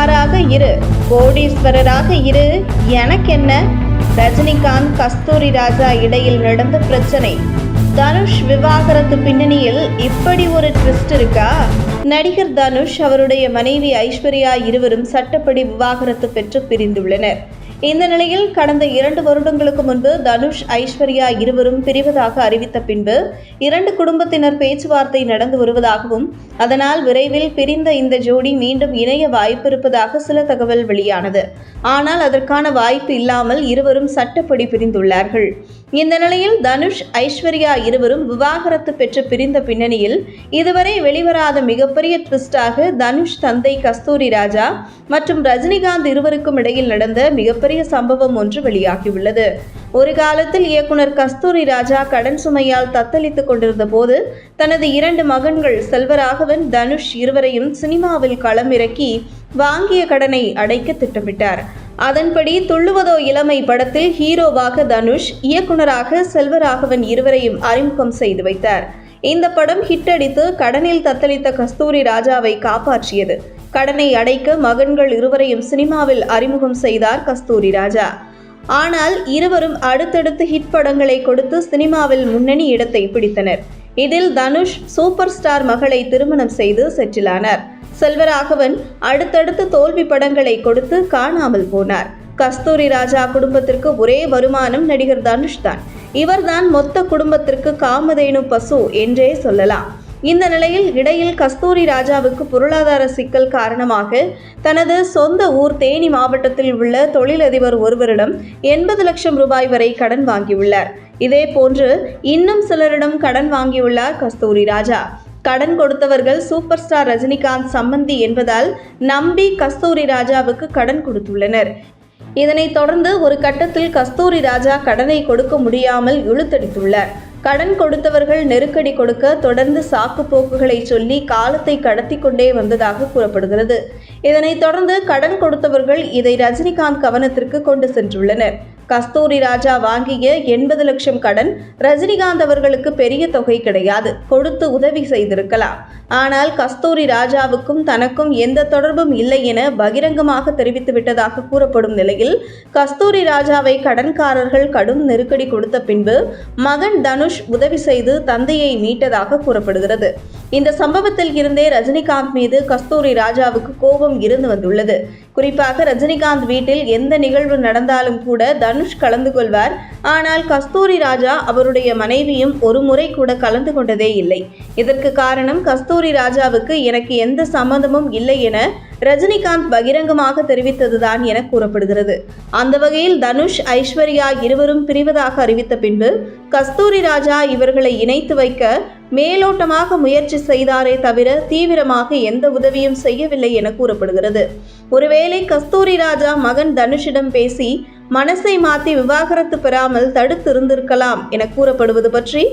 பணக்காராக இரு, கோடீஸ்வரராக இரு, எனக்கென்ன? ரஜினிகாந்த் கஸ்தூரி ராஜா இடையில் நடந்த பிரச்சனை. தனுஷ் விவாகரத்து பின்னணியில் இப்படி ஒரு ட்விஸ்ட் இருக்கா? நடிகர் தனுஷ் அவருடைய மனைவி ஐஸ்வர்யா இருவரும் சட்டப்படி விவாகரத்து பெற்று பிரிந்துள்ளனர். இந்த நிலையில் கடந்த 2 வருடங்களுக்கு முன்பு தனுஷ் ஐஸ்வர்யா இருவரும் பிரிவதாக அறிவித்த பின்பு 2 குடும்பத்தினர் பேச்சுவார்த்தை நடந்து வருவதாகவும் அதனால் விரைவில் பிரிந்த இந்த ஜோடி மீண்டும் இணைய வாய்ப்பு இருப்பதாக சில தகவல் வெளியானது. ஆனால் அதற்கான வாய்ப்பு இல்லாமல் இருவரும் சட்டப்படி பிரிந்துள்ளார்கள். இந்த நிலையில் தனுஷ் ஐஸ்வர்யா இருவரும் விவாகரத்து பெற்று பிரிந்த பின்னணியில் இதுவரை வெளிவராத மிகப்பெரிய ட்விஸ்டாக தனுஷ் தந்தை கஸ்தூரி ராஜா மற்றும் ரஜினிகாந்த் இருவருக்கும் இடையில் நடந்த மிகப்பெரிய சம்பவம் ஒன்று வெளியாகியுள்ளது. ஒரு காலத்தில் இயக்குனர் கஸ்தூரி ராஜா கடன் சுமையால் தத்தளித்துக் கொண்டிருந்த போது தனது 2 மகன்கள் செல்வராகவன், தனுஷ் இருவரையும் சினிமாவில் களமிறக்கி வாங்கிய கடனை அடைக்க திட்டமிட்டார். அதன்படி துள்ளுவதோ இளமை படத்தில் ஹீரோவாக தனுஷ், இயக்குனராக செல்வராகவன் இருவரையும் அறிமுகம் செய்து வைத்தார். இந்த படம் ஹிட் அடித்து கடனில் தத்தளித்த கஸ்தூரி ராஜாவை காப்பாற்றியது. கடனை அடைக்க மகன்கள் இருவரையும் சினிமாவில் அறிமுகம் செய்தார் கஸ்தூரி ராஜா. ஆனால் இருவரும் அடுத்தடுத்து ஹிட் படங்களை கொடுத்து சினிமாவில் முன்னணி இடத்தை பிடித்தனர். இதில் தனுஷ் சூப்பர் ஸ்டார் மகளை திருமணம் செய்து செட்டிலானார். செல்வராகவன் அடுத்தடுத்து தோல்வி படங்களை கொடுத்து காணாமல் போனார். கஸ்தூரி ராஜா குடும்பத்திற்கு ஒரே வருமானம் நடிகர் தனுஷ் தான். இவர்தான் மொத்த குடும்பத்திற்கு காமதேனு பசு என்றே சொல்லலாம். இந்த நிலையில் இடையில் கஸ்தூரி ராஜாவுக்கு பொருளாதார சிக்கல் காரணமாக தனது சொந்த ஊர் தேனி மாவட்டத்தில் உள்ள தொழிலதிபர் ஒருவரிடம் 80 லட்சம் ரூபாய் வரை கடன் வாங்கியுள்ளார். இதே போன்று இன்னும் சிலரிடம் கடன் வாங்கியுள்ளார் கஸ்தூரி ராஜா. கடன் கொடுத்தவர்கள் சூப்பர் ஸ்டார் ரஜினிகாந்த் சம்பந்தி என்பதால் நம்பி கஸ்தூரி ராஜாவுக்கு கடன் கொடுத்துள்ளனர். இதனைத் தொடர்ந்து ஒரு கட்டத்தில் கஸ்தூரி ராஜா கடனை கொடுக்க முடியாமல் இழுத்தடித்துள்ளார். கடன் கொடுத்தவர்கள் நெருக்கடி கொடுக்க தொடர்ந்து சாக்கு போக்குகளை சொல்லி காலத்தை கடத்தி கொண்டே வந்ததாக கூறப்படுகிறது. இதனைத் தொடர்ந்து கடன் கொடுத்தவர்கள் இதை ரஜினிகாந்த் கவனத்திற்கு கொண்டு சென்றுள்ளனர். கஸ்தூரி ராஜா வாங்கிய 80 லட்சம் கடன் ரஜினிகாந்த் அவர்களுக்கு பெரிய தொகை கிடையாது, கொடுத்து உதவி செய்திருக்கலாம். ஆனால் கஸ்தூரி ராஜாவுக்கும் தனக்கும் எந்த தொடர்பும் இல்லை என பகிரங்கமாக தெரிவித்து விட்டதாக கூறப்படும் நிலையில் கஸ்தூரி ராஜாவை கடன்காரர்கள் கடும் நெருக்கடி கொடுத்த பின்பு மகன் தனுஷ் உதவி செய்து தந்தையை மீட்டதாக கூறப்படுகிறது. இந்த சம்பவத்தில் இருந்தே ரஜினிகாந்த் மீது கஸ்தூரி ராஜாவுக்கு கோபம் இருந்து வந்துள்ளது. குறிப்பாக ரஜினிகாந்த் வீட்டில் எந்த நிகழ்வு நடந்தாலும் கூட தனுஷ் கலந்து கொள்வார். ஆனால் கஸ்தூரி ராஜா அவருடைய மனைவியும் ஒரு முறை கூட கலந்து கொண்டதே இல்லை. இதற்கு காரணம் கஸ்தூரி ராஜாவுக்கு எனக்கு எந்த சம்மந்தமும் இல்லை என ரஜினிகாந்த் பகிரங்கமாக தெரிவித்ததுதான் என கூறப்படுகிறது. அந்த வகையில் தனுஷ் ஐஸ்வர்யா இருவரும் பிரிவதாக அறிவித்த பின்பு கஸ்தூரி ராஜா இவர்களை இணைத்து வைக்க மேலோட்டமாக முயற்சி செய்தாரே தவிர தீவிரமாக எந்த உதவியும் செய்யவில்லை என கூறப்படுகிறது. ஒருவேளை கஸ்தூரி ராஜா மகன் தனுஷிடம் பேசி மனசை மாற்றி விவாகரத்து பெறாமல் தடுத்து இருந்திருக்கலாம் என கூறப்படுவது பற்றி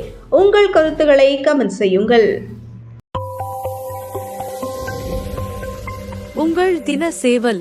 உங்கள் கருத்துக்களை கமெண்ட் செய்யுங்கள். உங்கள் தின சேவல்